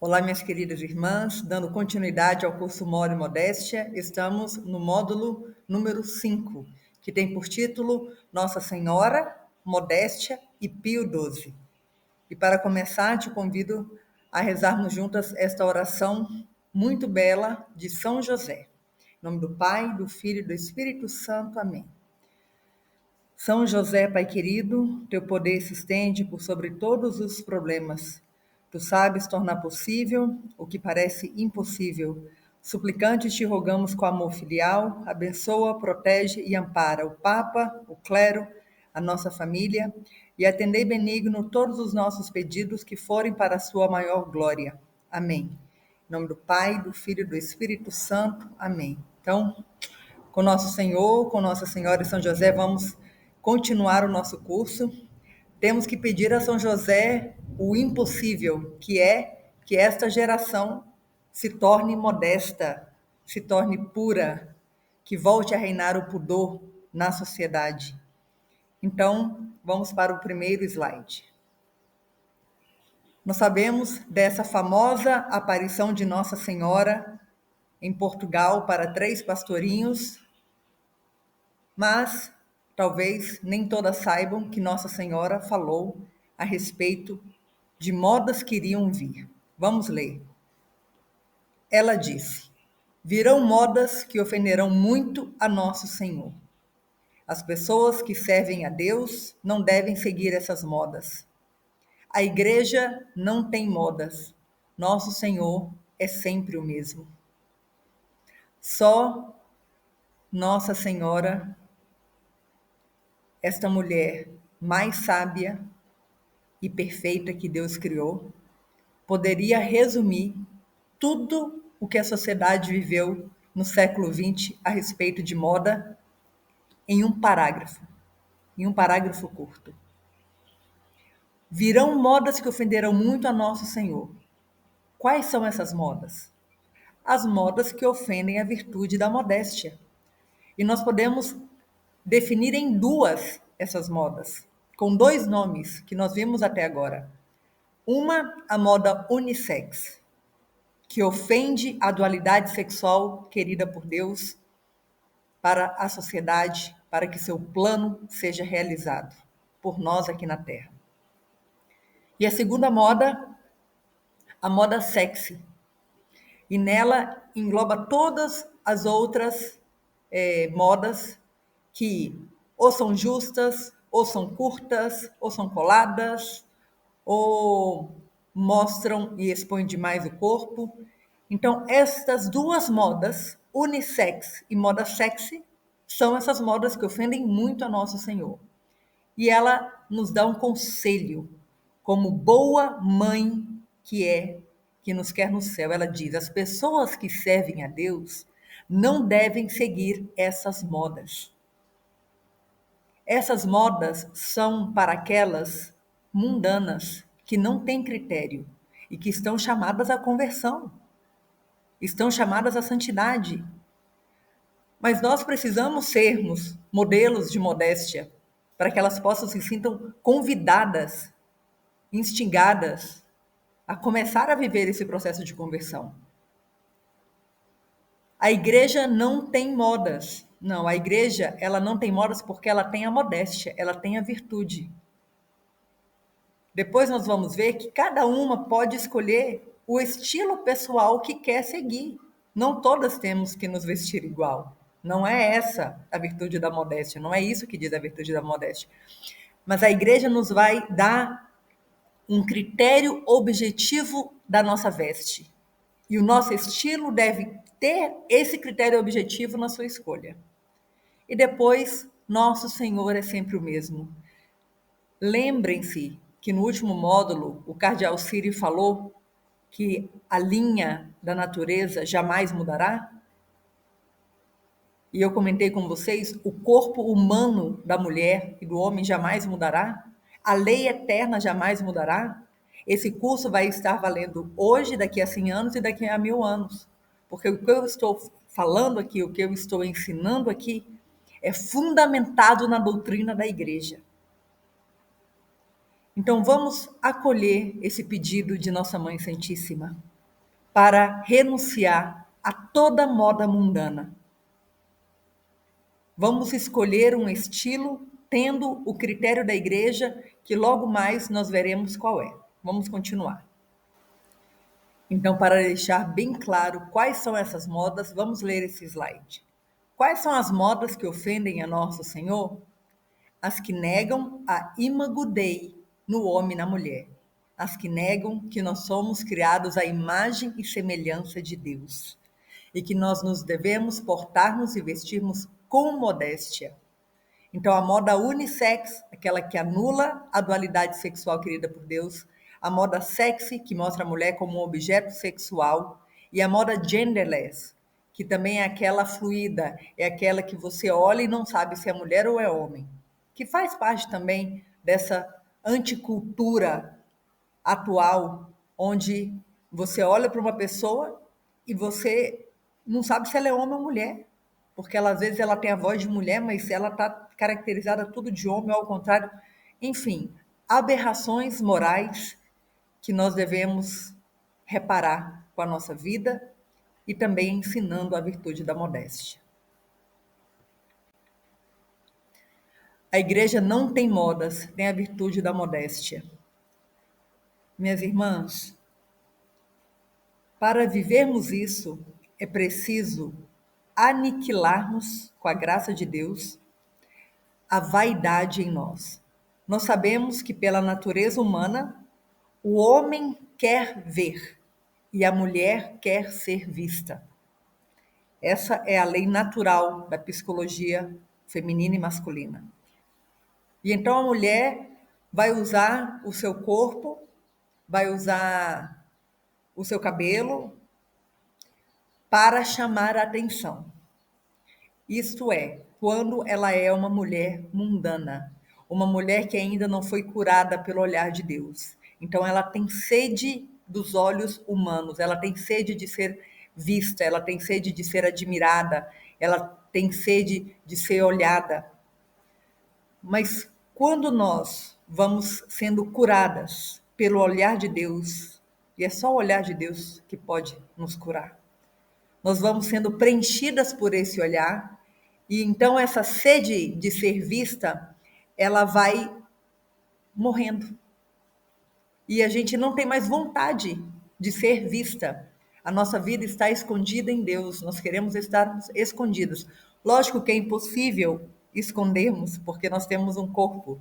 Olá, minhas queridas irmãs, dando continuidade ao curso Mora e Modéstia, estamos no módulo número 5, que tem por título Nossa Senhora, Modéstia e Pio XII. E para começar, te convido a rezarmos juntas esta oração muito bela de São José. Em nome do Pai, do Filho e do Espírito Santo. Amém. São José, Pai querido, teu poder se estende por sobre todos os problemas. Tu sabes tornar possível o que parece impossível. Suplicantes te rogamos com amor filial, abençoa, protege e ampara o Papa, o clero, a nossa família, e atendei benigno todos os nossos pedidos que forem para a sua maior glória. Amém. Em nome do Pai, do Filho e do Espírito Santo. Amém. Então, com nosso Senhor, com Nossa Senhora e São José, vamos continuar o nosso curso. Temos que pedir a São José o impossível, que é que esta geração se torne modesta, se torne pura, que volte a reinar o pudor na sociedade. Então, vamos para o primeiro slide. Nós sabemos dessa famosa aparição de Nossa Senhora em Portugal para 3 pastorinhos, mas talvez nem todas saibam que Nossa Senhora falou a respeito de modas que iriam vir. Vamos ler. Ela disse: virão modas que ofenderão muito a nosso Senhor. As pessoas que servem a Deus não devem seguir essas modas. A igreja não tem modas. Nosso Senhor é sempre o mesmo. Só Nossa Senhora, esta mulher mais sábia e perfeita que Deus criou, poderia resumir tudo o que a sociedade viveu no século XX a respeito de moda em um parágrafo curto. Virão modas que ofenderão muito a nosso Senhor. Quais são essas modas? As modas que ofendem a virtude da modéstia. E nós podemos definir em 2 essas modas, com 2 nomes que nós vimos até agora. Uma, a moda unissex, que ofende a dualidade sexual querida por Deus para a sociedade, para que seu plano seja realizado por nós aqui na Terra. E a segunda moda, a moda sexy. E nela engloba todas as outras modas que ou são justas, ou são curtas, ou são coladas, ou mostram e expõem demais o corpo. Então, estas 2 modas, unissex e moda sexy, são essas modas que ofendem muito a Nosso Senhor. E ela nos dá um conselho, como boa mãe que é, que nos quer no céu. Ela diz: as pessoas que servem a Deus não devem seguir essas modas. Essas modas são para aquelas mundanas que não têm critério e que estão chamadas à conversão, estão chamadas à santidade. Mas nós precisamos sermos modelos de modéstia para que elas possam se sintam convidadas, instigadas a começar a viver esse processo de conversão. A igreja não tem modas. Não, a igreja, ela não tem modas porque ela tem a modéstia, ela tem a virtude. Depois nós vamos ver que cada uma pode escolher o estilo pessoal que quer seguir. Não todas temos que nos vestir igual. Não é essa a virtude da modéstia, não é isso que diz a virtude da modéstia. Mas a igreja nos vai dar um critério objetivo da nossa veste. E o nosso estilo deve ter esse critério objetivo na sua escolha. E depois, nosso Senhor é sempre o mesmo. Lembrem-se que no último módulo, o cardeal Sírio falou que a linha da natureza jamais mudará. E eu comentei com vocês, o corpo humano da mulher e do homem jamais mudará. A lei eterna jamais mudará. Esse curso vai estar valendo hoje, daqui a 100 anos e daqui a 1000 anos. Porque o que eu estou falando aqui, o que eu estou ensinando aqui, é fundamentado na doutrina da igreja. Então, vamos acolher esse pedido de Nossa Mãe Santíssima. para renunciar a toda moda mundana. Vamos escolher um estilo tendo o critério da igreja, que logo mais nós veremos qual é. Vamos continuar. Então, para deixar bem claro quais são essas modas, vamos ler esse slide. Quais são as modas que ofendem a nosso Senhor? As que negam a imago Dei no homem e na mulher. As que negam que nós somos criados à imagem e semelhança de Deus. E que nós nos devemos portarmos e vestirmos com modéstia. Então, a moda unissex, aquela que anula a dualidade sexual querida por Deus, a moda sexy, que mostra a mulher como um objeto sexual, e a moda genderless, que também é aquela fluida, é aquela que você olha e não sabe se é mulher ou é homem, que faz parte também dessa anticultura atual, onde você olha para uma pessoa e você não sabe se ela é homem ou mulher, porque ela, às vezes ela tem a voz de mulher, mas ela está caracterizada tudo de homem, ou ao contrário. Enfim, aberrações morais que nós devemos reparar com a nossa vida e também ensinando a virtude da modéstia. A igreja não tem modas, tem a virtude da modéstia. Minhas irmãs, para vivermos isso, é preciso aniquilarmos, com a graça de Deus, a vaidade em nós. Nós sabemos que, pela natureza humana, o homem quer ver e a mulher quer ser vista. Essa é a lei natural da psicologia feminina e masculina. E então a mulher vai usar o seu corpo, vai usar o seu cabelo para chamar a atenção. Isto é, quando ela é uma mulher mundana, uma mulher que ainda não foi curada pelo olhar de Deus. Então ela tem sede dos olhos humanos, ela tem sede de ser vista, ela tem sede de ser admirada, ela tem sede de ser olhada. Mas quando nós vamos sendo curadas pelo olhar de Deus, e é só o olhar de Deus que pode nos curar, nós vamos sendo preenchidas por esse olhar, e então essa sede de ser vista, ela vai morrendo. E a gente não tem mais vontade de ser vista. A nossa vida está escondida em Deus, nós queremos estar escondidos. Lógico que é impossível escondermos, porque nós temos um corpo,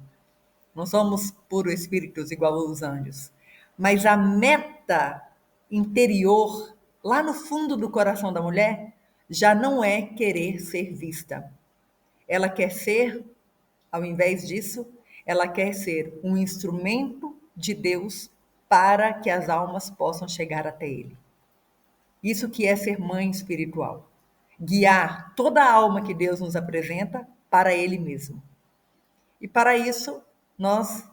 não somos puros espíritos igual os anjos. Mas a meta interior, lá no fundo do coração da mulher, já não é querer ser vista. Ela quer ser, ao invés disso, ela quer ser um instrumento de Deus para que as almas possam chegar até Ele. Isso que é ser mãe espiritual. Guiar toda a alma que Deus nos apresenta para Ele mesmo. E para isso, nós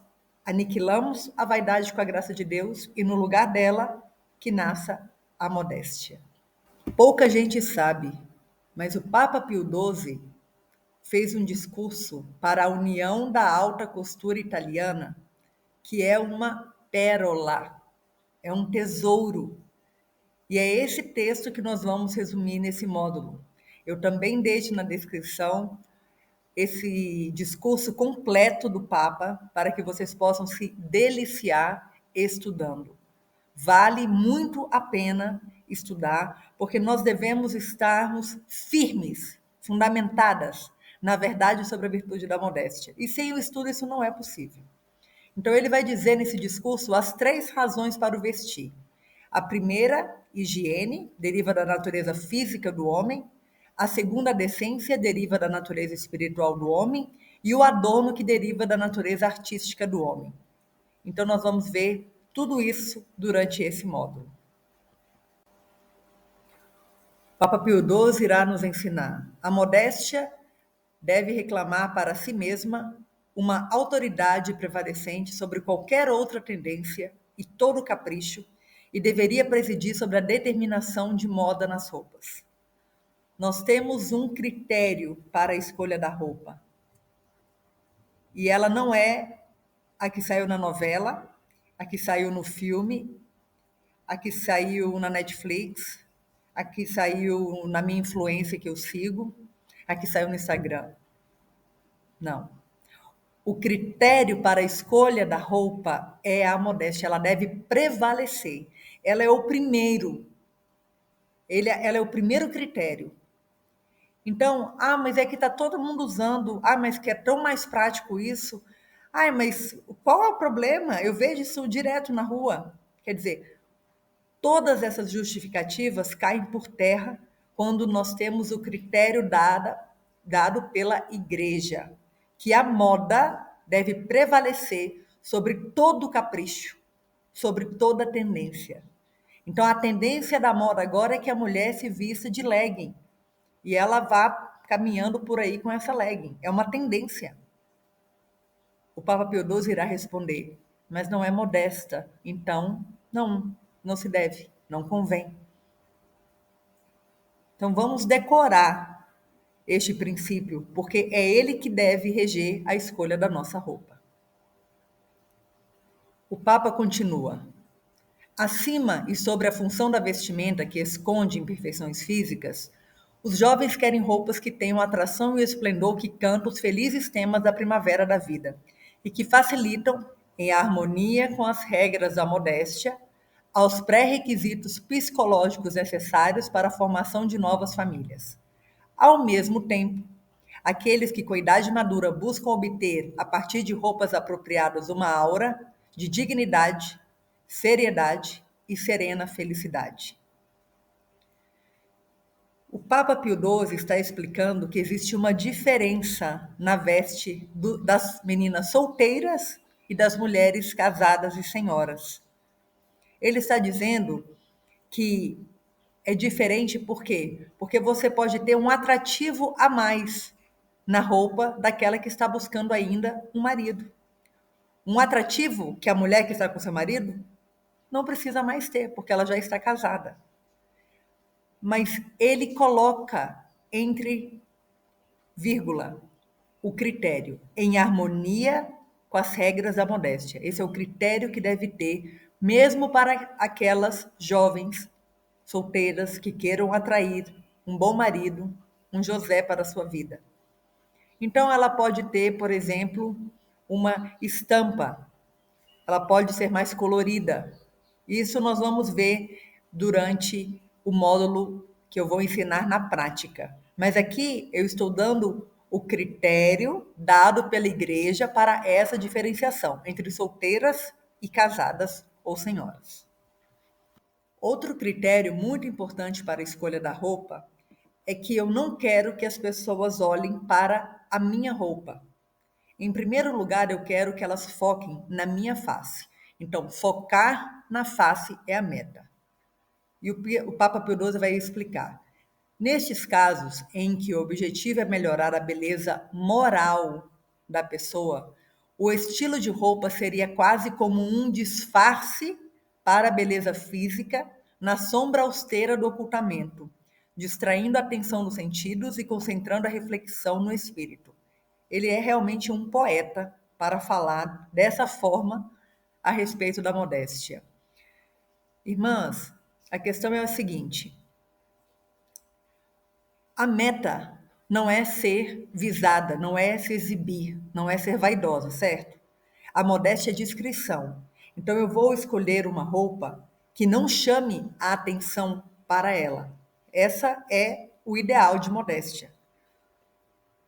aniquilamos a vaidade com a graça de Deus e no lugar dela que nasça a modéstia. Pouca gente sabe, mas o Papa Pio XII fez um discurso para a União da Alta Costura Italiana, que é uma pérola, é um tesouro. E é esse texto que nós vamos resumir nesse módulo. Eu também deixo na descrição esse discurso completo do Papa para que vocês possam se deliciar estudando. Vale muito a pena estudar, porque nós devemos estarmos firmes, fundamentadas na verdade sobre a virtude da modéstia. E sem o estudo isso não é possível. Então ele vai dizer nesse discurso as 3 razões para o vestir. A primeira, higiene, deriva da natureza física do homem. A segunda, decência, deriva da natureza espiritual do homem. E o adorno, que deriva da natureza artística do homem. Então nós vamos ver tudo isso durante esse módulo. Papa Pio XII irá nos ensinar: a modéstia deve reclamar para si mesma uma autoridade prevalecente sobre qualquer outra tendência e todo capricho, e deveria presidir sobre a determinação de moda nas roupas. Nós temos um critério para a escolha da roupa, e ela não é a que saiu na novela, a que saiu no filme, a que saiu na Netflix, a que saiu na minha influência que eu sigo, a que saiu no Instagram. Não. O critério para a escolha da roupa é a modéstia, ela deve prevalecer. Ela é o primeiro, ela é o primeiro critério. Então, mas é que está todo mundo usando, mas que é tão mais prático isso. Mas qual é o problema? Eu vejo isso direto na rua. Quer dizer, todas essas justificativas caem por terra quando nós temos o critério dado pela igreja, que a moda deve prevalecer sobre todo capricho, sobre toda tendência. Então, a tendência da moda agora é que a mulher se vista de legging e ela vá caminhando por aí com essa legging. É uma tendência. O Papa Pio XII irá responder, mas não é modesta, então não se deve, não convém. Então vamos decorar este princípio, porque é ele que deve reger a escolha da nossa roupa. O Papa continua: acima e sobre a função da vestimenta que esconde imperfeições físicas, os jovens querem roupas que tenham a atração e o esplendor que cantam os felizes temas da primavera da vida e que facilitam, em harmonia com as regras da modéstia, aos pré-requisitos psicológicos necessários para a formação de novas famílias. Ao mesmo tempo, aqueles que com idade madura buscam obter, a partir de roupas apropriadas, uma aura de dignidade, seriedade e serena felicidade. O Papa Pio XII está explicando que existe uma diferença na veste das meninas solteiras e das mulheres casadas e senhoras. Ele está dizendo que é diferente por quê? Porque você pode ter um atrativo a mais na roupa daquela que está buscando ainda um marido. Um atrativo que a mulher que está com seu marido não precisa mais ter, porque ela já está casada. Mas ele coloca entre vírgula o critério em harmonia com as regras da modéstia. Esse é o critério que deve ter, mesmo para aquelas jovens solteiras que queiram atrair um bom marido, um José para a sua vida. Então, ela pode ter, por exemplo, uma estampa, ela pode ser mais colorida. Isso nós vamos ver durante o módulo que eu vou ensinar na prática. Mas aqui eu estou dando o critério dado pela igreja para essa diferenciação entre solteiras e casadas ou senhoras. Outro critério muito importante para a escolha da roupa é que eu não quero que as pessoas olhem para a minha roupa. Em primeiro lugar, eu quero que elas foquem na minha face. Então, focar na face é a meta. E o Papa Pio XII vai explicar. Nestes casos em que o objetivo é melhorar a beleza moral da pessoa, o estilo de roupa seria quase como um disfarce para a beleza física na sombra austera do ocultamento, distraindo a atenção dos sentidos e concentrando a reflexão no espírito. Ele é realmente um poeta para falar dessa forma a respeito da modéstia. Irmãs, a questão é a seguinte: a meta não é ser visada, não é se exibir, não é ser vaidosa, certo? A modéstia é discrição. Então eu vou escolher uma roupa que não chame a atenção para ela. Essa é o ideal de modéstia.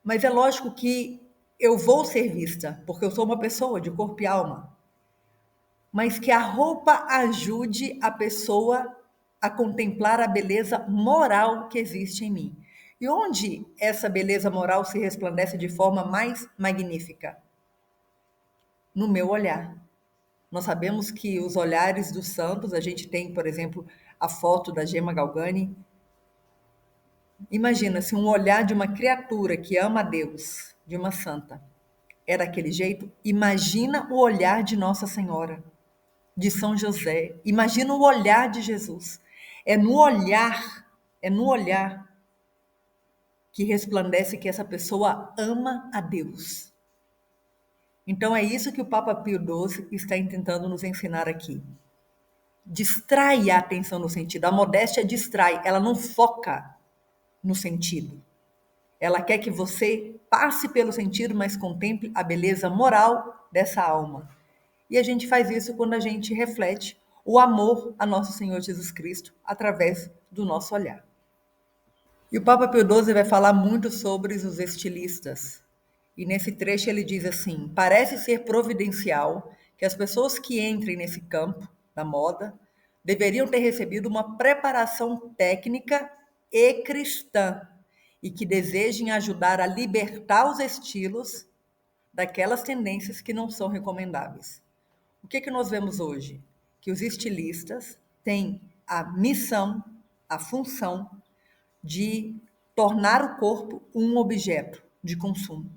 Mas é lógico que eu vou ser vista, porque eu sou uma pessoa de corpo e alma. Mas que a roupa ajude a pessoa a contemplar a beleza moral que existe em mim. E onde essa beleza moral se resplandece de forma mais magnífica? No meu olhar. Nós sabemos que os olhares dos santos, a gente tem, por exemplo, a foto da Gemma Galgani. Imagina se um olhar de uma criatura que ama a Deus, de uma santa, é daquele jeito. Imagina o olhar de Nossa Senhora, de São José. Imagina o olhar de Jesus. É no olhar que resplandece que essa pessoa ama a Deus. Então é isso que o Papa Pio XII está tentando nos ensinar aqui. distrai a atenção no sentido. A modéstia distrai, ela não foca no sentido. Ela quer que você passe pelo sentido, mas contemple a beleza moral dessa alma. E a gente faz isso quando a gente reflete o amor a nosso Senhor Jesus Cristo através do nosso olhar. E o Papa Pio XII vai falar muito sobre os estilistas. E nesse trecho ele diz assim: parece ser providencial que as pessoas que entrem nesse campo da moda deveriam ter recebido uma preparação técnica e cristã e que desejem ajudar a libertar os estilos daquelas tendências que não são recomendáveis. O que nós vemos hoje? Que os estilistas têm a missão, a função de tornar o corpo um objeto de consumo.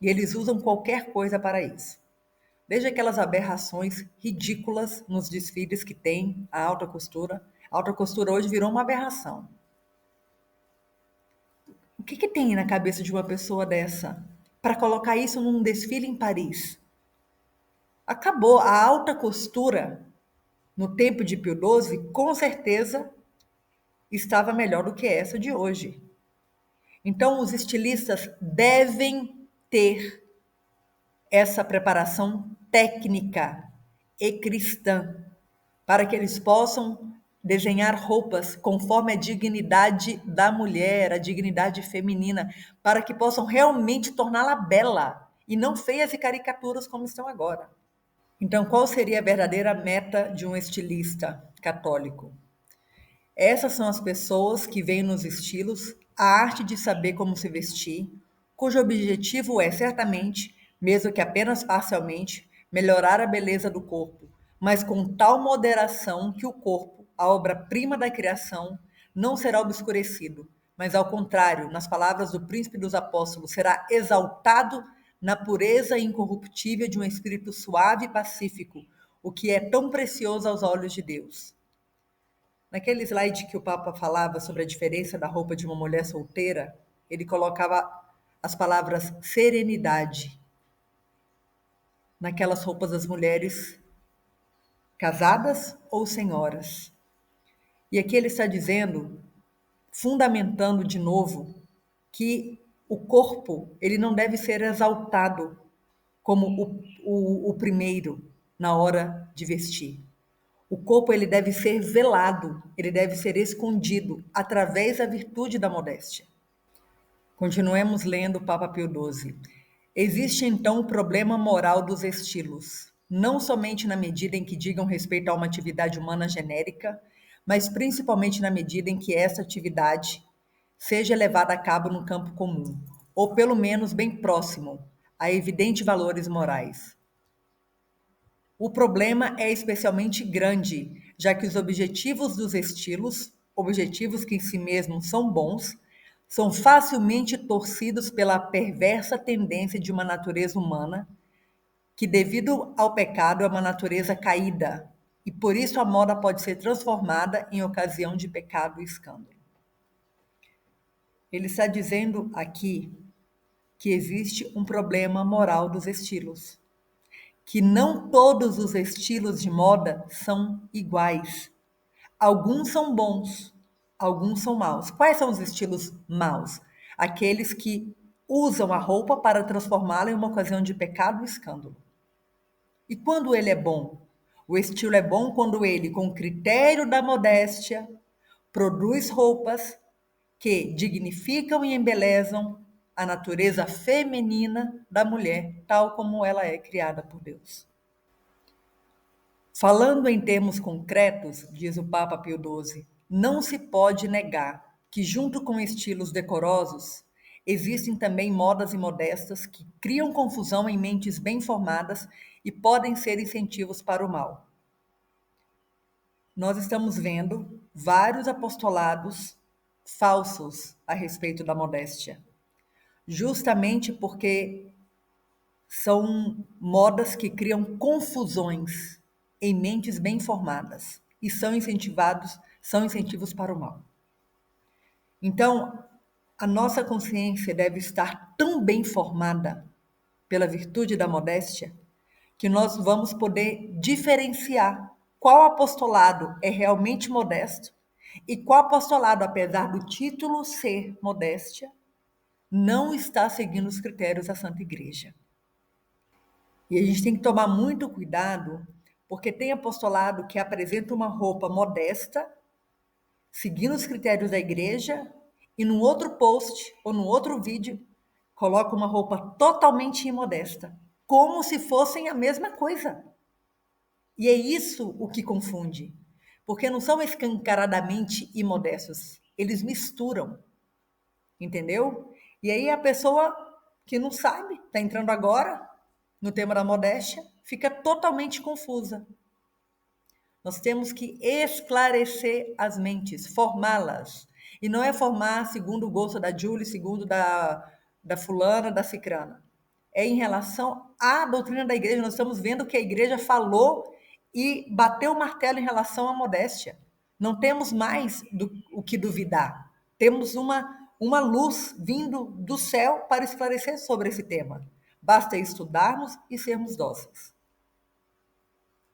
E eles usam qualquer coisa para isso. Desde aquelas aberrações ridículas nos desfiles que tem a alta costura. A alta costura hoje virou uma aberração. O que tem na cabeça de uma pessoa dessa para colocar isso num desfile em Paris? Acabou. A alta costura, no tempo de Pio XII, com certeza estava melhor do que essa de hoje. Então, os estilistas devem ter essa preparação técnica e cristã para que eles possam desenhar roupas conforme a dignidade da mulher, a dignidade feminina, para que possam realmente torná-la bela e não feias e caricaturas como estão agora. Então, qual seria a verdadeira meta de um estilista católico? Essas são as pessoas que veem nos estilos a arte de saber como se vestir, cujo objetivo é, certamente, mesmo que apenas parcialmente, melhorar a beleza do corpo, mas com tal moderação que o corpo, a obra-prima da criação, não será obscurecido, mas ao contrário, nas palavras do príncipe dos apóstolos, será exaltado na pureza incorruptível de um espírito suave e pacífico, o que é tão precioso aos olhos de Deus. Naquele slide que o Papa falava sobre a diferença da roupa de uma mulher solteira, ele colocava as palavras serenidade naquelas roupas das mulheres casadas ou senhoras. E aqui ele está dizendo, fundamentando de novo, que o corpo ele não deve ser exaltado como o primeiro na hora de vestir. O corpo ele deve ser velado, ele deve ser escondido através da virtude da modéstia. Continuemos lendo o Papa Pio XII. Existe então o problema moral dos estilos, não somente na medida em que digam respeito a uma atividade humana genérica, mas principalmente na medida em que essa atividade seja levada a cabo no campo comum, ou pelo menos bem próximo a evidentes valores morais. O problema é especialmente grande, já que os objetivos dos estilos, objetivos que em si mesmos são bons, são facilmente torcidos pela perversa tendência de uma natureza humana, que devido ao pecado é uma natureza caída, e por isso a moda pode ser transformada em ocasião de pecado e escândalo. Ele está dizendo aqui que existe um problema moral dos estilos, que não todos os estilos de moda são iguais. Alguns são bons, alguns são maus. Quais são os estilos maus? Aqueles que usam a roupa para transformá-la em uma ocasião de pecado e escândalo. E quando ele é bom? O estilo é bom quando ele, com o critério da modéstia, produz roupas que dignificam e embelezam a natureza feminina da mulher, tal como ela é criada por Deus. Falando em termos concretos, diz o Papa Pio XII, não se pode negar que, junto com estilos decorosos, existem também modas imodestas que criam confusão em mentes bem formadas e podem ser incentivos para o mal. Nós estamos vendo vários apostolados falsos a respeito da modéstia, justamente porque são modas que criam confusões em mentes bem formadas e são incentivos para o mal. Então, a nossa consciência deve estar tão bem formada pela virtude da modéstia que nós vamos poder diferenciar qual apostolado é realmente modesto e qual apostolado, apesar do título ser modéstia, não está seguindo os critérios da Santa Igreja. E a gente tem que tomar muito cuidado, porque tem apostolado que apresenta uma roupa modesta, seguindo os critérios da igreja, e num outro post ou num outro vídeo coloca uma roupa totalmente imodesta, como se fossem a mesma coisa. E é isso o que confunde, porque não são escancaradamente imodestos, eles misturam, entendeu? E aí a pessoa que não sabe, está entrando agora no tema da modéstia, fica totalmente confusa. Nós temos que esclarecer as mentes, formá-las. E não é formar segundo o gosto da Julie, segundo da fulana, da cicrana. É em relação à doutrina da igreja. Nós estamos vendo que a igreja falou e bateu o martelo em relação à modéstia. Não temos mais o que duvidar. Temos uma luz vindo do céu para esclarecer sobre esse tema. Basta estudarmos e sermos dóceis.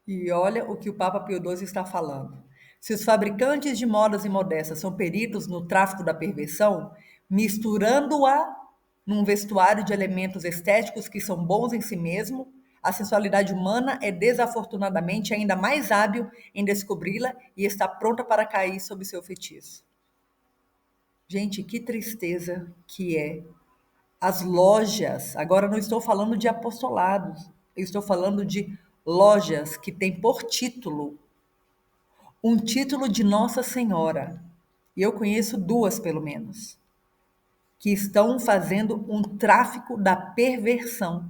E olha o que o Papa Pio XII está falando. Se os fabricantes de modas imodestas são peritos no tráfico da perversão, misturando-a num vestuário de elementos estéticos que são bons em si mesmo, a sensualidade humana é desafortunadamente ainda mais hábil em descobri-la e está pronta para cair sob seu feitiço. Gente, que tristeza que é. As lojas, agora não estou falando de apostolados, eu estou falando de lojas que têm por título um título de Nossa Senhora. E eu conheço duas, pelo menos, que estão fazendo um tráfico da perversão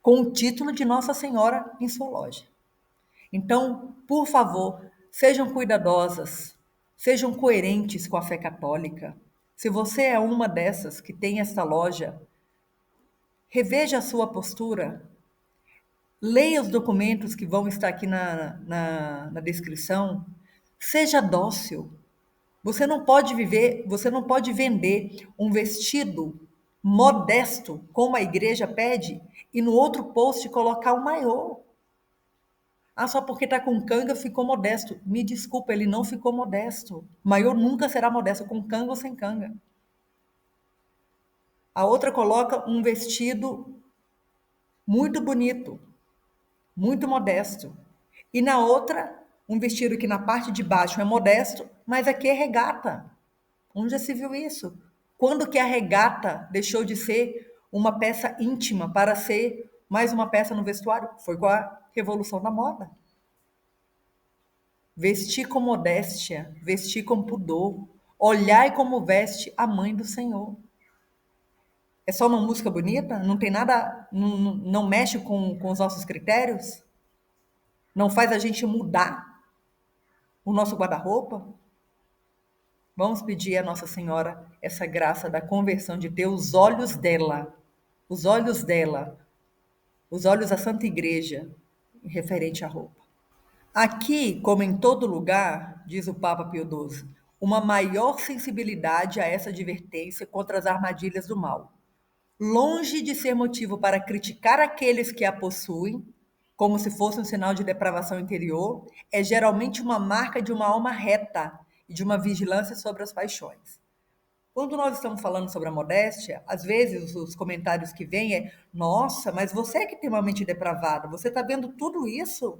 com o título de Nossa Senhora em sua loja. Então, por favor, sejam cuidadosas, sejam coerentes com a fé católica. Se você é uma dessas que tem esta loja, reveja a sua postura, leia os documentos que vão estar aqui na descrição, seja dócil. Você não pode vender um vestido modesto, como a igreja pede, e no outro post colocar o maiô. Ah, só porque está com canga ficou modesto. Me desculpa, ele não ficou modesto. Maiô nunca será modesto, com canga ou sem canga. A outra coloca um vestido muito bonito, muito modesto. E na outra, um vestido que na parte de baixo é modesto, mas aqui é regata. Onde já se viu isso? Quando que a regata deixou de ser uma peça íntima para ser mais uma peça no vestuário? Foi com a revolução da moda. Vestir com modéstia, vestir com pudor, olhai como veste a mãe do Senhor. É só uma música bonita? Não tem nada, não mexe com os nossos critérios? Não faz a gente mudar o nosso guarda-roupa? Vamos pedir a Nossa Senhora essa graça da conversão, de ter os olhos dela, os olhos da Santa Igreja, referente à roupa. Aqui, como em todo lugar, diz o Papa Pio XII, uma maior sensibilidade a essa advertência contra as armadilhas do mal. Longe de ser motivo para criticar aqueles que a possuem, como se fosse um sinal de depravação interior, é geralmente uma marca de uma alma reta e de uma vigilância sobre as paixões. Quando nós estamos falando sobre a modéstia, às vezes os comentários que vêm é: nossa, mas você é que tem uma mente depravada, você está vendo tudo isso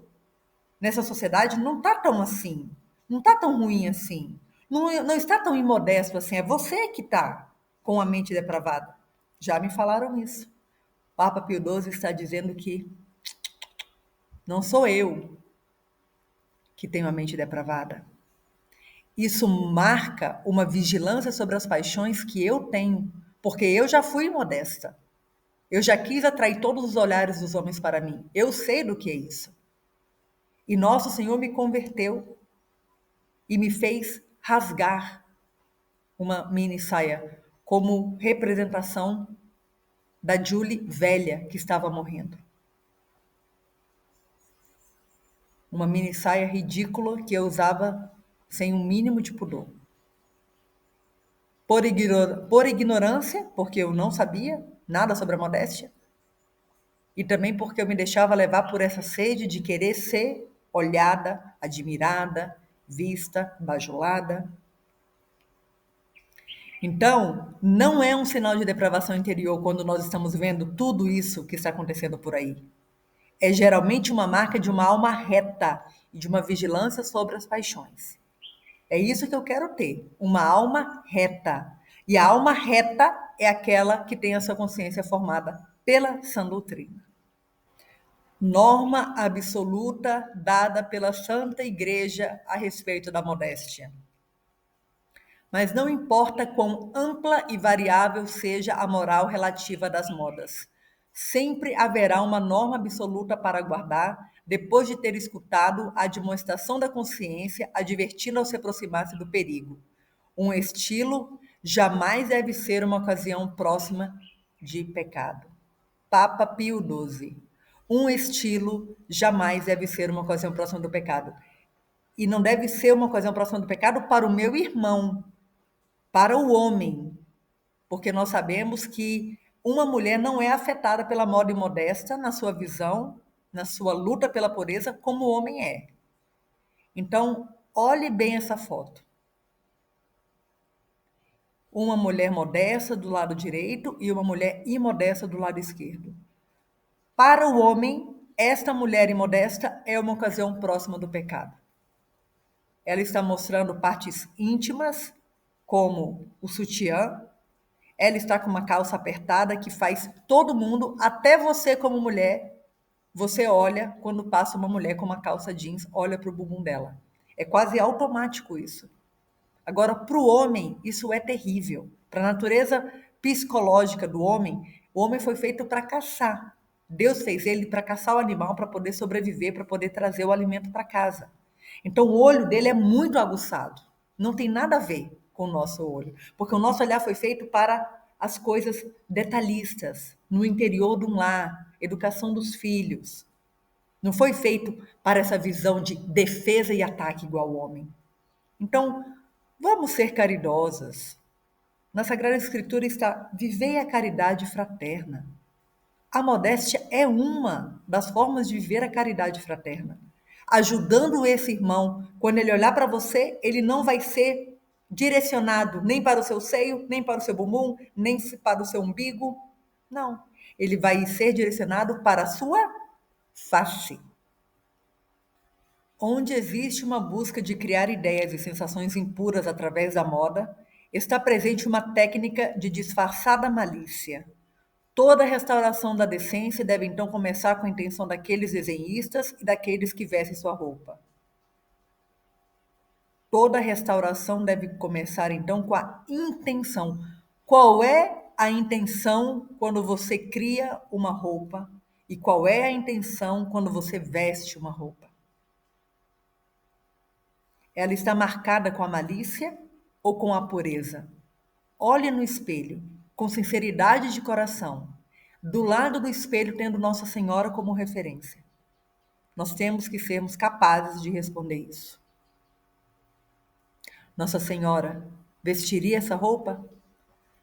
nessa sociedade? Não está tão assim, não está tão ruim assim, não está tão imodesto assim, é você que está com a mente depravada. Já me falaram isso. Papa Pio XII está dizendo que não sou eu que tenho a mente depravada. Isso marca uma vigilância sobre as paixões que eu tenho, porque eu já fui modesta. Eu já quis atrair todos os olhares dos homens para mim. Eu sei do que é isso. E nosso Senhor me converteu e me fez rasgar uma mini saia como representação da Julie velha que estava morrendo. Uma mini saia ridícula que eu usava sem um mínimo de pudor. Por ignorância, porque eu não sabia nada sobre a modéstia, e também porque eu me deixava levar por essa sede de querer ser olhada, admirada, vista, bajulada. Então, não é um sinal de depravação interior quando nós estamos vendo tudo isso que está acontecendo por aí. É geralmente uma marca de uma alma reta e de uma vigilância sobre as paixões. É isso que eu quero ter, uma alma reta. E a alma reta é aquela que tem a sua consciência formada pela sã doutrina. Norma absoluta dada pela Santa Igreja a respeito da modéstia. Mas não importa quão ampla e variável seja a moral relativa das modas, sempre haverá uma norma absoluta para guardar, depois de ter escutado a demonstração da consciência, advertindo ao se aproximar-se do perigo. Um estilo jamais deve ser uma ocasião próxima de pecado. Papa Pio XII. Um estilo jamais deve ser uma ocasião próxima do pecado. E não deve ser uma ocasião próxima do pecado para o meu irmão, para o homem, porque nós sabemos que uma mulher não é afetada pela moda imodesta na sua visão, na sua luta pela pureza, como o homem é. Então, olhe bem essa foto. Uma mulher modesta do lado direito e uma mulher imodesta do lado esquerdo. Para o homem, esta mulher imodesta é uma ocasião próxima do pecado. Ela está mostrando partes íntimas, como o sutiã. Ela está com uma calça apertada que faz todo mundo, até você como mulher, você olha quando passa uma mulher com uma calça jeans, olha para o bumbum dela. É quase automático isso. Agora, para o homem, isso é terrível. Para a natureza psicológica do homem, o homem foi feito para caçar. Deus fez ele para caçar o animal, para poder sobreviver, para poder trazer o alimento para casa. Então, o olho dele é muito aguçado. Não tem nada a ver com o nosso olho, porque o nosso olhar foi feito para as coisas detalhistas, no interior de um lar, educação dos filhos. Não foi feito para essa visão de defesa e ataque igual ao homem. Então, vamos ser caridosas. Na Sagrada Escritura está: vivei a caridade fraterna. A modéstia é uma das formas de viver a caridade fraterna. Ajudando esse irmão, quando ele olhar para você, ele não vai ser direcionado nem para o seu seio, nem para o seu bumbum, nem para o seu umbigo. Não. Ele vai ser direcionado para a sua face. Onde existe uma busca de criar ideias e sensações impuras através da moda, está presente uma técnica de disfarçada malícia. Toda restauração da decência deve então começar com a intenção daqueles desenhistas e daqueles que vestem sua roupa. Toda restauração deve começar então com a intenção. Qual é a intenção quando você cria uma roupa? E qual é a intenção quando você veste uma roupa? Ela está marcada com a malícia ou com a pureza? Olhe no espelho, com sinceridade de coração, do lado do espelho tendo Nossa Senhora como referência. Nós temos que sermos capazes de responder isso. Nossa Senhora vestiria essa roupa?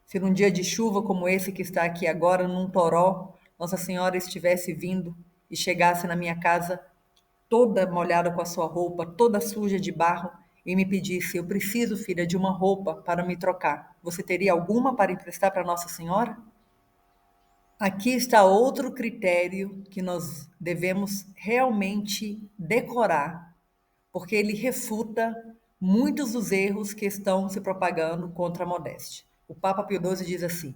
Se num dia de chuva como esse que está aqui agora, num toró, Nossa Senhora estivesse vindo e chegasse na minha casa toda molhada com a sua roupa, toda suja de barro, e me pedisse: eu preciso, filha, de uma roupa para me trocar. Você teria alguma para emprestar para Nossa Senhora? Aqui está outro critério que nós devemos realmente decorar, porque ele refuta muitos dos erros que estão se propagando contra a modéstia. O Papa Pio XII diz assim: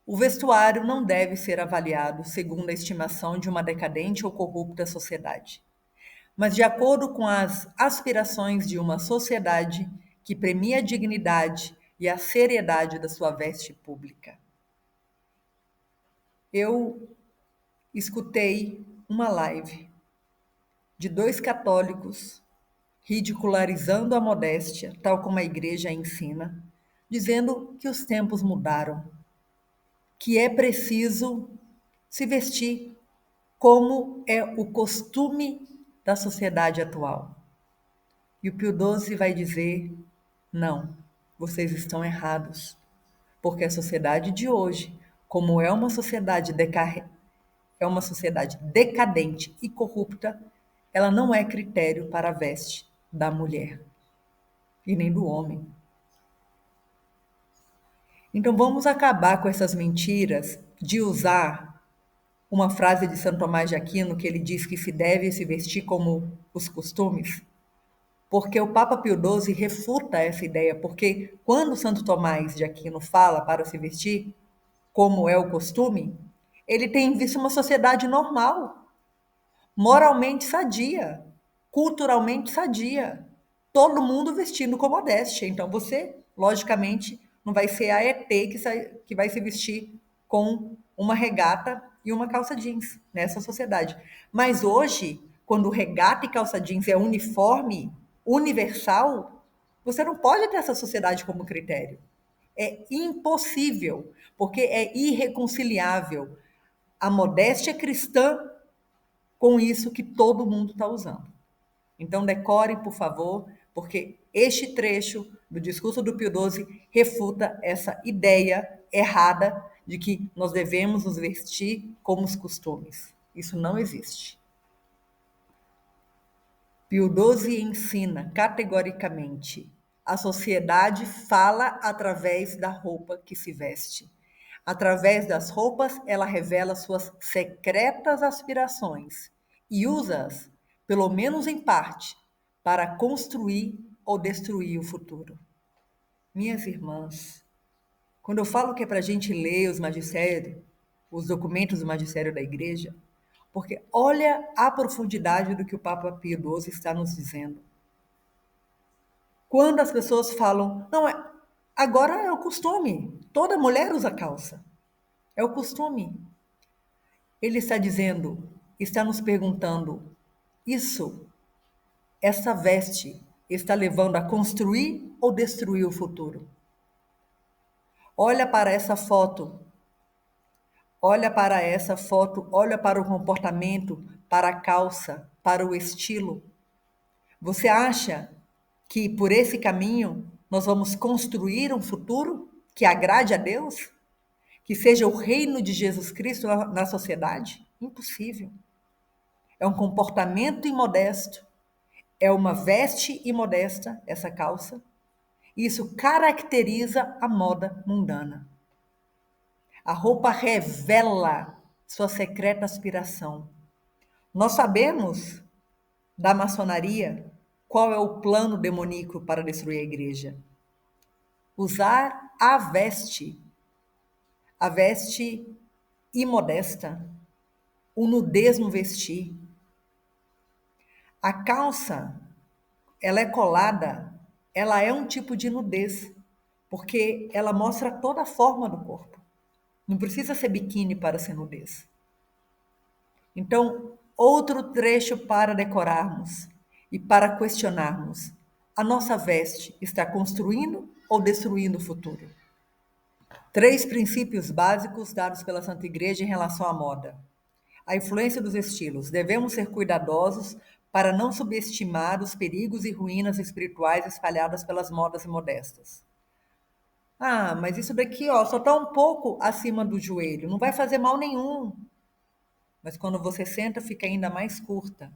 o vestuário não deve ser avaliado segundo a estimação de uma decadente ou corrupta sociedade, mas de acordo com as aspirações de uma sociedade que premia a dignidade e a seriedade da sua veste pública. Eu escutei uma live de dois católicos ridicularizando a modéstia, tal como a igreja ensina, dizendo que os tempos mudaram, que é preciso se vestir como é o costume da sociedade atual. E o Pio XII vai dizer: não, vocês estão errados, porque a sociedade de hoje, como é uma sociedade decadente e corrupta, ela não é critério para a veste da mulher e nem do homem. Então vamos acabar com essas mentiras de usar uma frase de Santo Tomás de Aquino que ele diz que se deve se vestir como os costumes, porque o Papa Pio XII refuta essa ideia, porque quando Santo Tomás de Aquino fala para se vestir como é o costume, ele tem em vista uma sociedade normal, moralmente sadia, culturalmente sadia, todo mundo vestindo com modéstia. Então você, logicamente, não vai ser a ET que vai se vestir com uma regata e uma calça jeans nessa sociedade. Mas hoje, quando regata e calça jeans é uniforme, universal, você não pode ter essa sociedade como critério. É impossível, porque é irreconciliável a modéstia cristã com isso que todo mundo está usando. Então, decorem, por favor, porque este trecho do discurso do Pio XII refuta essa ideia errada de que nós devemos nos vestir como os costumes. Isso não existe. Pio XII ensina categoricamente: a sociedade fala através da roupa que se veste. Através das roupas, ela revela suas secretas aspirações e usa-as, pelo menos em parte, para construir ou destruir o futuro. Minhas irmãs, quando eu falo que é para a gente ler os magistérios, os documentos do magistério da igreja, porque olha a profundidade do que o Papa Pio XII está nos dizendo. Quando as pessoas falam, não, agora é o costume, toda mulher usa calça, é o costume. Ele está dizendo, está nos perguntando, isso, essa veste, está levando a construir ou destruir o futuro? Olha para essa foto, olha para essa foto, olha para o comportamento, para a calça, para o estilo. Você acha que por esse caminho nós vamos construir um futuro que agrade a Deus? Que seja o reino de Jesus Cristo na sociedade? Impossível. É um comportamento imodesto, é uma veste imodesta, essa calça. Isso caracteriza a moda mundana. A roupa revela sua secreta aspiração. Nós sabemos da maçonaria qual é o plano demoníaco para destruir a igreja. Usar a veste imodesta, o nudez no vestir. A calça, ela é colada, ela é um tipo de nudez, porque ela mostra toda a forma do corpo. Não precisa ser biquíni para ser nudez. Então, outro trecho para decorarmos e para questionarmos. A nossa veste está construindo ou destruindo o futuro? 3 princípios básicos dados pela Santa Igreja em relação à moda. A influência dos estilos. Devemos ser cuidadosos para não subestimar os perigos e ruínas espirituais espalhadas pelas modas imodestas. Ah, mas isso daqui, ó, só está um pouco acima do joelho, não vai fazer mal nenhum. Mas quando você senta, fica ainda mais curta.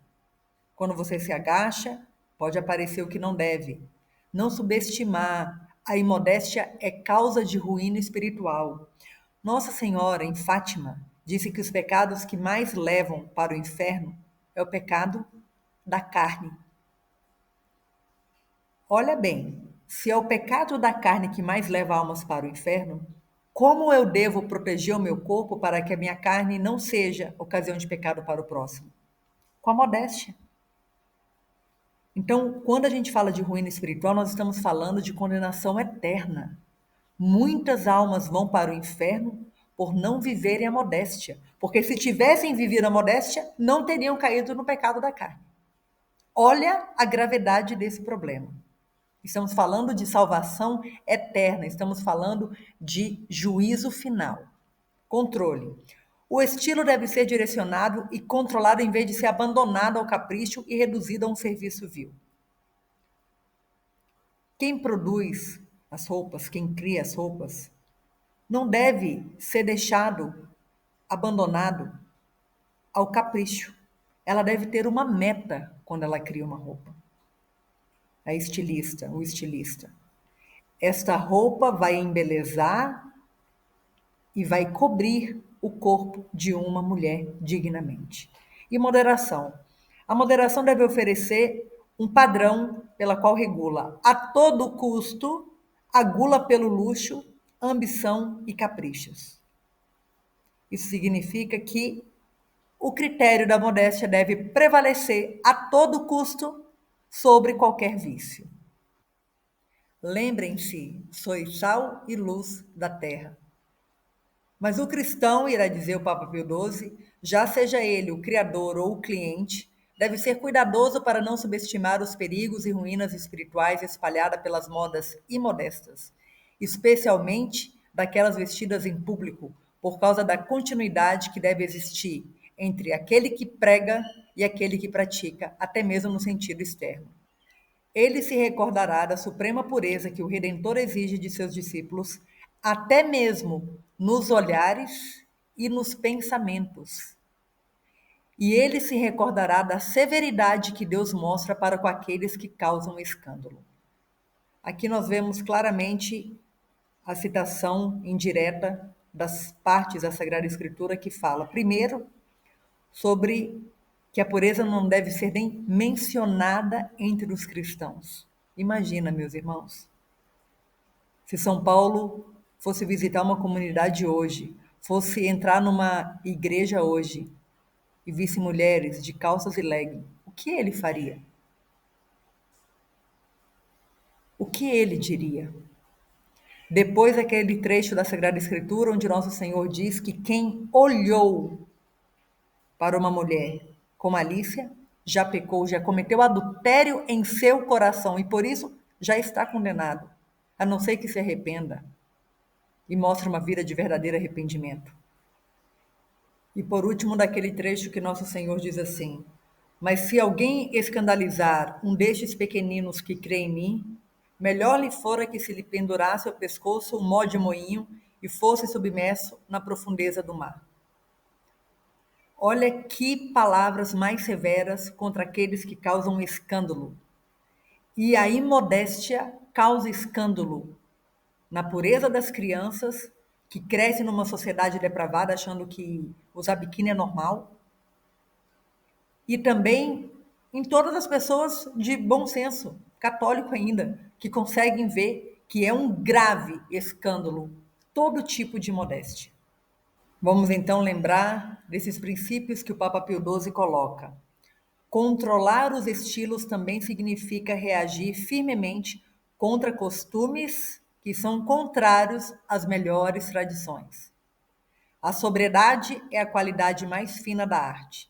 Quando você se agacha, pode aparecer o que não deve. Não subestimar. A imodéstia é causa de ruína espiritual. Nossa Senhora, em Fátima, disse que os pecados que mais levam para o inferno é o pecado da carne. Olha bem, se é o pecado da carne que mais leva almas para o inferno, como eu devo proteger o meu corpo para que a minha carne não seja ocasião de pecado para o próximo? Com a modéstia. Então, quando a gente fala de ruína espiritual, nós estamos falando de condenação eterna. Muitas almas vão para o inferno por não viverem a modéstia, porque se tivessem vivido a modéstia, não teriam caído no pecado da carne. Olha a gravidade desse problema. Estamos falando de salvação eterna, estamos falando de juízo final. Controle. O estilo deve ser direcionado e controlado em vez de ser abandonado ao capricho e reduzido a um serviço vil. Quem produz as roupas, quem cria as roupas, não deve ser deixado abandonado ao capricho. ela deve ter uma meta quando ela cria uma roupa. A estilista, o estilista. Esta roupa vai embelezar e vai cobrir o corpo de uma mulher dignamente. E moderação. A moderação deve oferecer um padrão pela qual regula a todo custo a gula pelo luxo, ambição e caprichos. Isso significa que o critério da modéstia deve prevalecer a todo custo sobre qualquer vício. Lembrem-se, sois sal e luz da terra. Mas o cristão, irá dizer o Papa Pio XII, já seja ele o criador ou o cliente, deve ser cuidadoso para não subestimar os perigos e ruínas espirituais espalhadas pelas modas imodestas, especialmente daquelas vestidas em público, por causa da continuidade que deve existir entre aquele que prega e aquele que pratica, até mesmo no sentido externo. Ele se recordará da suprema pureza que o Redentor exige de seus discípulos, até mesmo nos olhares e nos pensamentos. E ele se recordará da severidade que Deus mostra para com aqueles que causam escândalo. Aqui nós vemos claramente a citação indireta das partes da Sagrada Escritura que fala, primeiro, sobre que a pureza não deve ser nem mencionada entre os cristãos. Imagina, meus irmãos, se São Paulo fosse visitar uma comunidade hoje, fosse entrar numa igreja hoje e visse mulheres de calças e legging, o que ele faria? O que ele diria? Depois daquele trecho da Sagrada Escritura onde Nosso Senhor diz que quem olhou para uma mulher com malícia já pecou, já cometeu adultério em seu coração e por isso já está condenado, a não ser que se arrependa e mostre uma vida de verdadeiro arrependimento. E por último, daquele trecho que Nosso Senhor diz assim: mas se alguém escandalizar um destes pequeninos que crê em mim, melhor lhe fora que se lhe pendurasse ao pescoço um nó de moinho e fosse submerso na profundeza do mar. Olha que palavras mais severas contra aqueles que causam escândalo. E a imodéstia causa escândalo na pureza das crianças que crescem numa sociedade depravada achando que usar biquíni é normal. E também em todas as pessoas de bom senso, católico ainda, que conseguem ver que é um grave escândalo todo tipo de modéstia. Vamos então lembrar desses princípios que o Papa Pio XII coloca. Controlar os estilos também significa reagir firmemente contra costumes que são contrários às melhores tradições. A sobriedade é a qualidade mais fina da arte.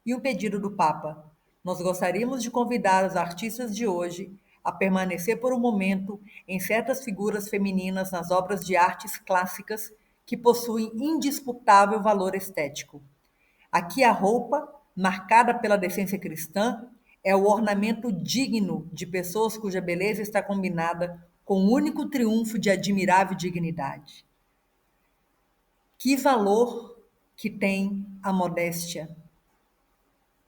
E um pedido do Papa: nós gostaríamos de convidar os artistas de hoje a permanecer por um momento em certas figuras femininas nas obras de artes clássicas que possuem indisputável valor estético. Aqui a roupa, marcada pela decência cristã, é o ornamento digno de pessoas cuja beleza está combinada com o único triunfo de admirável dignidade. Que valor que tem a modéstia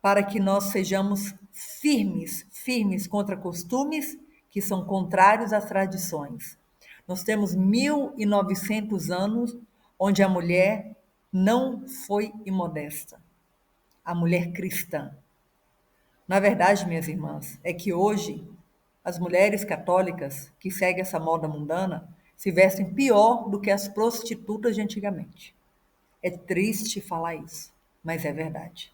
para que nós sejamos firmes, firmes contra costumes que são contrários às tradições. Nós temos 1900 anos onde a mulher não foi imodesta, a mulher cristã. Na verdade, minhas irmãs, é que hoje as mulheres católicas que seguem essa moda mundana se vestem pior do que as prostitutas de antigamente. É triste falar isso, mas é verdade.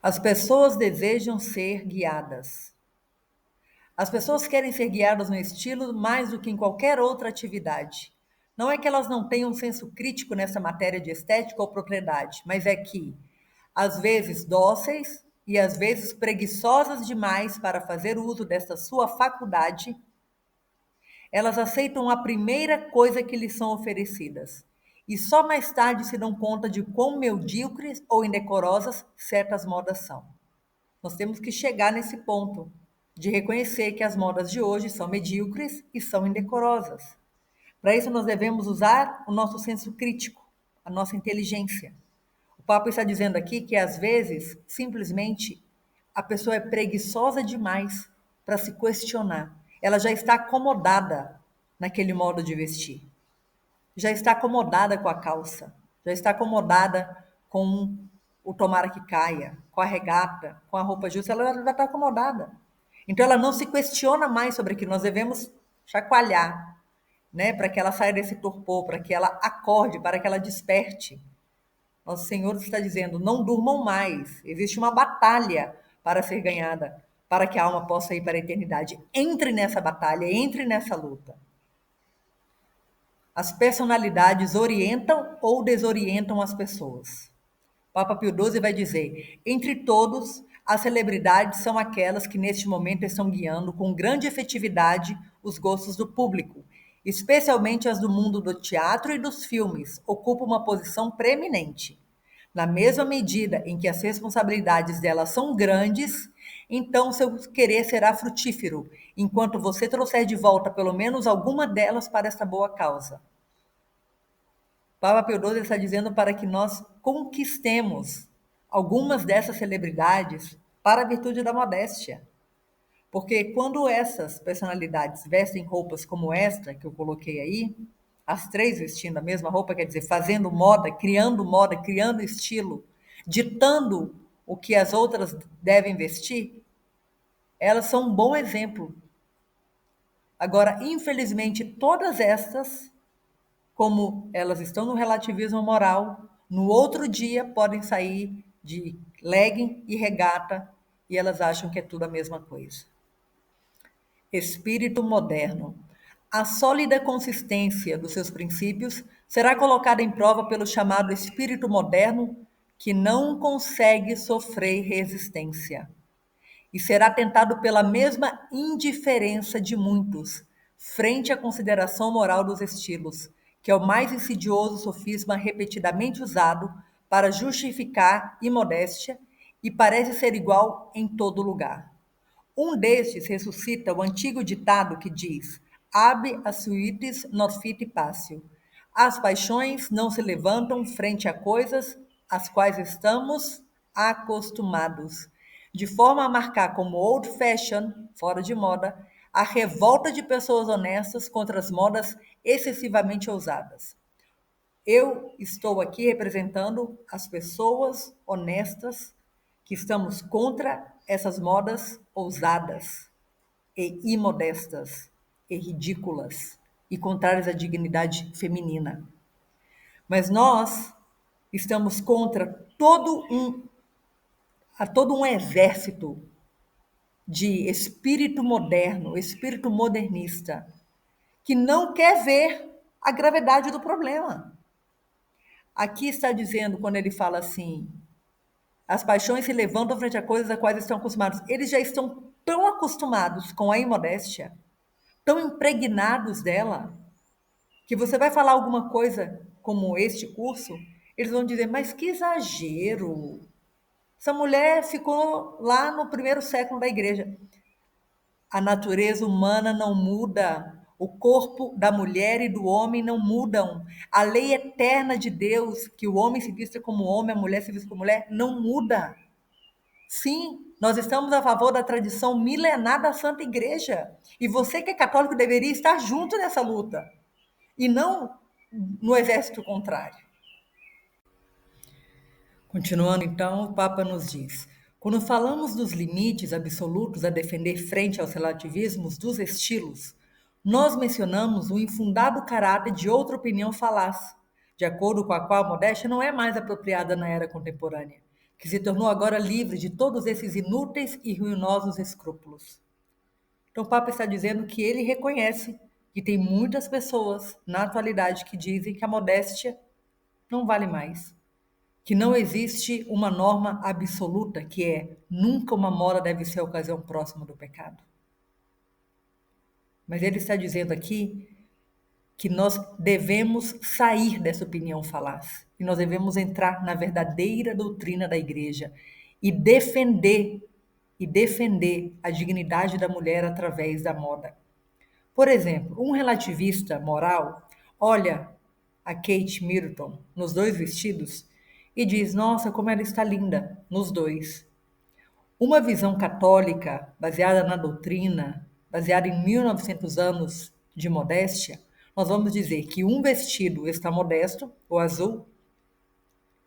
As pessoas desejam ser guiadas. As pessoas querem ser guiadas no estilo mais do que em qualquer outra atividade. Não é que elas não tenham um senso crítico nessa matéria de estética ou propriedade, mas é que, às vezes dóceis e às vezes preguiçosas demais para fazer uso desta sua faculdade, elas aceitam a primeira coisa que lhes são oferecidas. E só mais tarde se dão conta de quão medíocres ou indecorosas certas modas são. Nós temos que chegar nesse ponto de reconhecer que as modas de hoje são medíocres e são indecorosas. Para isso, nós devemos usar o nosso senso crítico, a nossa inteligência. O Papa está dizendo aqui que às vezes, simplesmente, a pessoa é preguiçosa demais para se questionar. Ela já está acomodada naquele modo de vestir, já está acomodada com a calça, já está acomodada com o tomara que caia, com a regata, com a roupa justa, ela já está acomodada. Então ela não se questiona mais sobre aquilo, nós devemos chacoalhar, né, para que ela saia desse torpor, para que ela acorde, para que ela desperte. Nosso Senhor está dizendo: não durmam mais. Existe uma batalha para ser ganhada, para que a alma possa ir para a eternidade. Entre nessa batalha, entre nessa luta. As personalidades orientam ou desorientam as pessoas. Papa Pio XII vai dizer: entre todos, as celebridades são aquelas que neste momento estão guiando com grande efetividade os gostos do público, especialmente as do mundo do teatro e dos filmes, ocupam uma posição preeminente. Na mesma medida em que as responsabilidades delas são grandes, então seu querer será frutífero, enquanto você trouxer de volta pelo menos alguma delas para esta boa causa. Papa Pio XII está dizendo para que nós conquistemos algumas dessas celebridades para a virtude da modéstia. Porque quando essas personalidades vestem roupas como esta que eu coloquei aí, as três vestindo a mesma roupa, quer dizer, fazendo moda, criando estilo, ditando o que as outras devem vestir, elas são um bom exemplo. Agora, infelizmente, todas estas, como elas estão no relativismo moral, no outro dia podem sair de legging e regata e elas acham que é tudo a mesma coisa. Espírito moderno. A sólida consistência dos seus princípios será colocada em prova pelo chamado espírito moderno, que não consegue sofrer resistência e será tentado pela mesma indiferença de muitos frente à consideração moral dos estilos, que é o mais insidioso sofisma repetidamente usado para justificar imodéstia e parece ser igual em todo lugar. Um destes ressuscita o antigo ditado que diz: Ab assuitis not fit passio. As paixões não se levantam frente a coisas às quais estamos acostumados, de forma a marcar como old fashion, fora de moda, a revolta de pessoas honestas contra as modas excessivamente ousadas. Eu estou aqui representando as pessoas honestas que estamos contra essas modas ousadas e imodestas e ridículas e contrárias à dignidade feminina. Mas nós estamos contra todo um exército de espírito moderno, espírito modernista, que não quer ver a gravidade do problema. Aqui está dizendo, quando ele fala assim, as paixões se levantam frente a coisas a quais estão acostumados. Eles já estão tão acostumados com a imodéstia, tão impregnados dela, que você vai falar alguma coisa como este curso, eles vão dizer, mas que exagero! Essa mulher ficou lá no primeiro século da igreja. A natureza humana não muda, o corpo da mulher e do homem não mudam. A lei eterna de Deus, que o homem se vista como homem, a mulher se vista como mulher, não muda. Sim, nós estamos a favor da tradição milenar da Santa Igreja. E você que é católico deveria estar junto nessa luta. E não no exército contrário. Continuando então, o Papa nos diz: quando falamos dos limites absolutos a defender frente aos relativismos dos estilos, nós mencionamos o infundado caráter de outra opinião falaz, de acordo com a qual a modéstia não é mais apropriada na era contemporânea, que se tornou agora livre de todos esses inúteis e ruinosos escrúpulos. Então, o Papa está dizendo que ele reconhece que tem muitas pessoas na atualidade que dizem que a modéstia não vale mais, que não existe uma norma absoluta, que é nunca uma moda deve ser a ocasião próxima do pecado. Mas ele está dizendo aqui que nós devemos sair dessa opinião falaz, e nós devemos entrar na verdadeira doutrina da igreja e defender a dignidade da mulher através da moda. Por exemplo, um relativista moral olha a Kate Middleton nos dois vestidos e diz: nossa, como ela está linda nos dois. Uma visão católica, baseada na doutrina, baseada em 1900 anos de modéstia, nós vamos dizer que um vestido está modesto, o azul,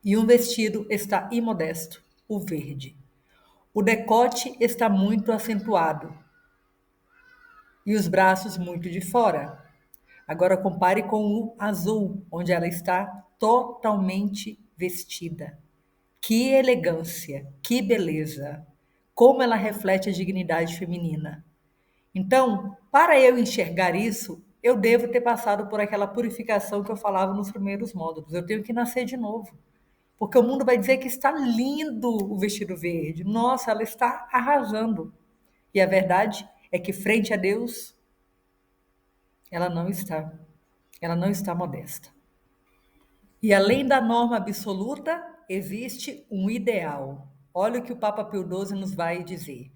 e um vestido está imodesto, o verde. O decote está muito acentuado e os braços muito de fora. Agora compare com o azul, onde ela está totalmente vestida. Que elegância, que beleza! Como ela reflete a dignidade feminina. Então, para eu enxergar isso, eu devo ter passado por aquela purificação que eu falava nos primeiros módulos. Eu tenho que nascer de novo. Porque o mundo vai dizer que está lindo o vestido verde. Nossa, ela está arrasando. E a verdade é que, frente a Deus, ela não está. Ela não está modesta. E além da norma absoluta, existe um ideal. Olha o que o Papa Pio XII nos vai dizer.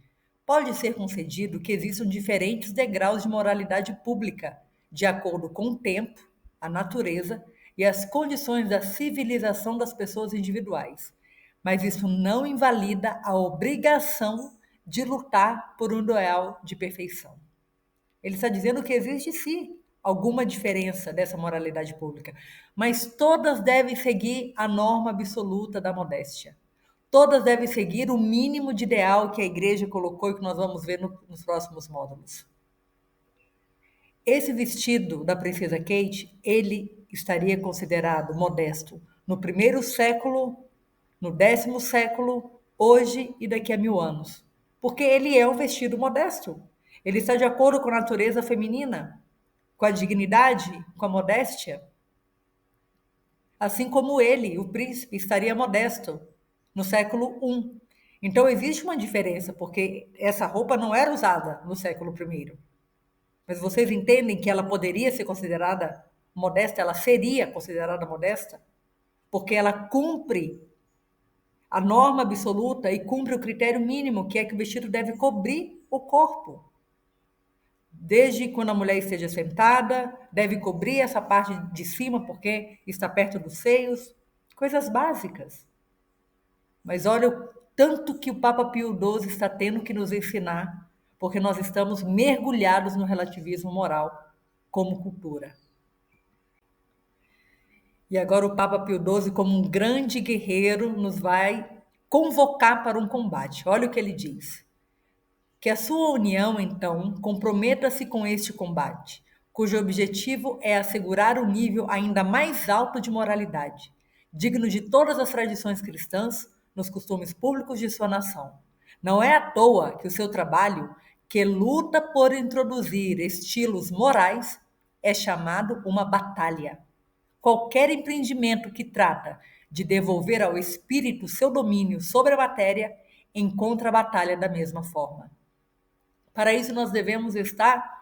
Pode ser concedido que existam diferentes degraus de moralidade pública, de acordo com o tempo, a natureza e as condições da civilização das pessoas individuais. Mas isso não invalida a obrigação de lutar por um ideal de perfeição. Ele está dizendo que existe sim alguma diferença dessa moralidade pública, mas todas devem seguir a norma absoluta da modéstia. Todas devem seguir o mínimo de ideal que a igreja colocou e que nós vamos ver nos próximos módulos. Esse vestido da princesa Kate, ele estaria considerado modesto no primeiro século, no 10º século, hoje e daqui a 1000 anos. Porque ele é um vestido modesto. Ele está de acordo com a natureza feminina, com a dignidade, com a modéstia. Assim como ele, o príncipe, estaria modesto no século I. Então existe uma diferença, porque essa roupa não era usada no século I. Mas vocês entendem que ela poderia ser considerada modesta, ela seria considerada modesta, porque ela cumpre a norma absoluta e cumpre o critério mínimo, que é que o vestido deve cobrir o corpo. Desde quando a mulher esteja sentada, deve cobrir essa parte de cima, porque está perto dos seios, coisas básicas. Mas olha o tanto que o Papa Pio XII está tendo que nos ensinar, porque nós estamos mergulhados no relativismo moral como cultura. E agora o Papa Pio XII, como um grande guerreiro, nos vai convocar para um combate. Olha o que ele diz. Que a sua união, então, comprometa-se com este combate, cujo objetivo é assegurar um nível ainda mais alto de moralidade, digno de todas as tradições cristãs nos costumes públicos de sua nação. Não é à toa que o seu trabalho, que luta por introduzir estilos morais, é chamado uma batalha. Qualquer empreendimento que trata de devolver ao espírito seu domínio sobre a matéria encontra a batalha da mesma forma. Para isso, nós devemos estar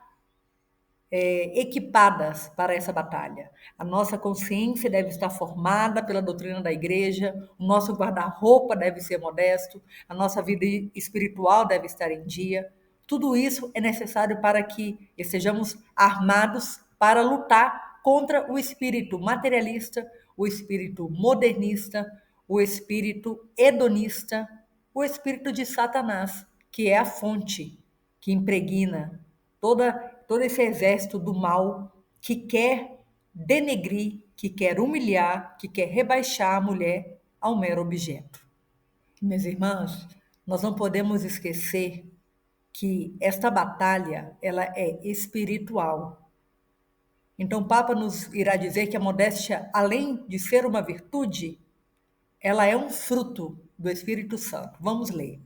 equipadas para essa batalha. A nossa consciência deve estar formada pela doutrina da igreja, o nosso guarda-roupa deve ser modesto, a nossa vida espiritual deve estar em dia. Tudo isso é necessário para que estejamos armados para lutar contra o espírito materialista, o espírito modernista, o espírito hedonista, o espírito de Satanás, que é a fonte que impregna todo esse exército do mal que quer denegrir, que quer humilhar, que quer rebaixar a mulher a um mero objeto. Minhas irmãs, nós não podemos esquecer que esta batalha ela é espiritual. Então o Papa nos irá dizer que a modéstia, além de ser uma virtude, ela é um fruto do Espírito Santo. Vamos ler.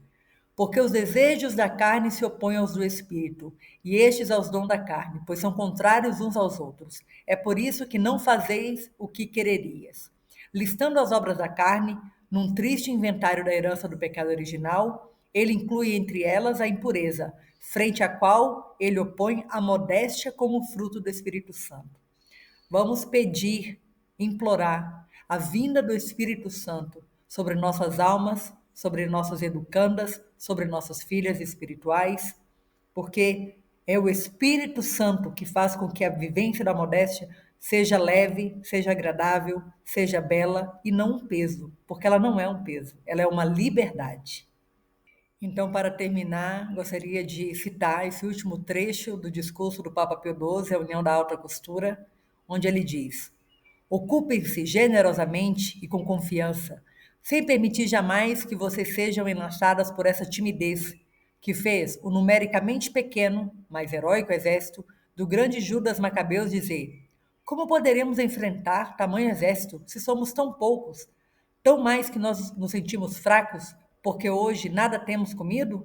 Porque os desejos da carne se opõem aos do espírito, e estes aos dons da carne, pois são contrários uns aos outros. É por isso que não fazeis o que quererias. Listando as obras da carne, num triste inventário da herança do pecado original, ele inclui entre elas a impureza, frente à qual ele opõe a modéstia como fruto do Espírito Santo. Vamos pedir, implorar a vinda do Espírito Santo sobre nossas almas, sobre nossas educandas, sobre nossas filhas espirituais, porque é o Espírito Santo que faz com que a vivência da modéstia Seja leve, seja agradável, seja bela e não um peso, porque ela não é um peso, ela é uma liberdade. Então, para terminar, gostaria de citar esse último trecho do discurso do Papa Pio XII, a União da Alta Costura, onde ele diz: ocupem-se generosamente e com confiança, sem permitir jamais que vocês sejam enlaçadas por essa timidez que fez o numericamente pequeno, mas heróico exército do grande Judas Macabeus dizer: como poderemos enfrentar tamanho exército se somos tão poucos? Tão mais que nós nos sentimos fracos porque hoje nada temos comido?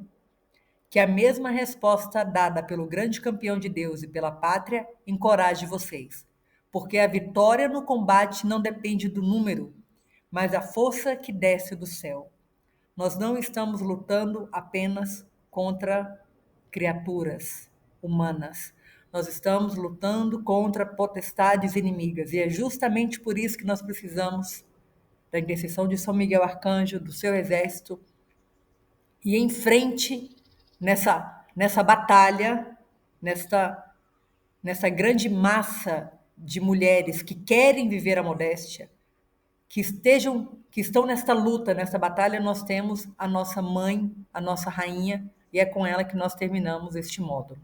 Que a mesma resposta dada pelo grande campeão de Deus e pela pátria encoraje vocês, porque a vitória no combate não depende do número, mas da força que desce do céu. Nós não estamos lutando apenas contra criaturas humanas. Nós estamos lutando contra potestades inimigas e é justamente por isso que nós precisamos da intercessão de São Miguel Arcanjo, do seu exército, e em frente nessa batalha, nessa grande massa de mulheres que querem viver a modéstia, que estão nesta luta, nessa batalha, nós temos a nossa mãe, a nossa rainha, e é com ela que nós terminamos este módulo.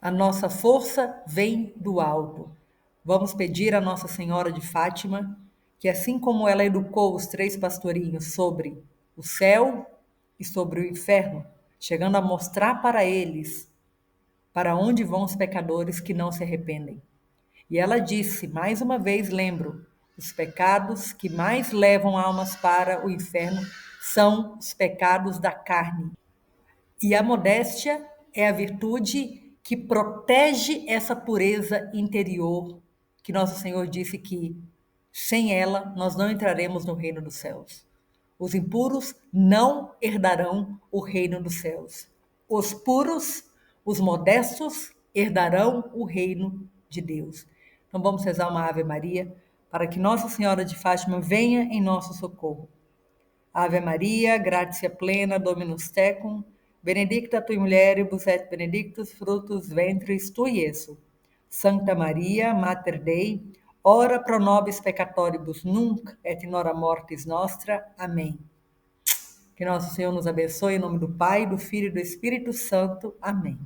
A nossa força vem do alto. Vamos pedir a Nossa Senhora de Fátima que, assim como ela educou os três pastorinhos sobre o céu e sobre o inferno, chegando a mostrar para eles para onde vão os pecadores que não se arrependem. E ela disse, mais uma vez lembro, os pecados que mais levam almas para o inferno são os pecados da carne. E a modéstia é a virtude que protege essa pureza interior, que nosso Senhor disse que sem ela nós não entraremos no reino dos céus. Os impuros não herdarão o reino dos céus. Os puros, os modestos, herdarão o reino de Deus. Então vamos rezar uma Ave Maria para que Nossa Senhora de Fátima venha em nosso socorro. Ave Maria, gratia plena, Dominus tecum, benedicta tui mulieribus et benedictus fructus ventris tui, Iesus. Santa Maria, Mater Dei, ora pro nobis peccatoribus nunc et in hora mortis nostra. Amém. Que nosso Senhor nos abençoe em nome do Pai, do Filho e do Espírito Santo. Amém.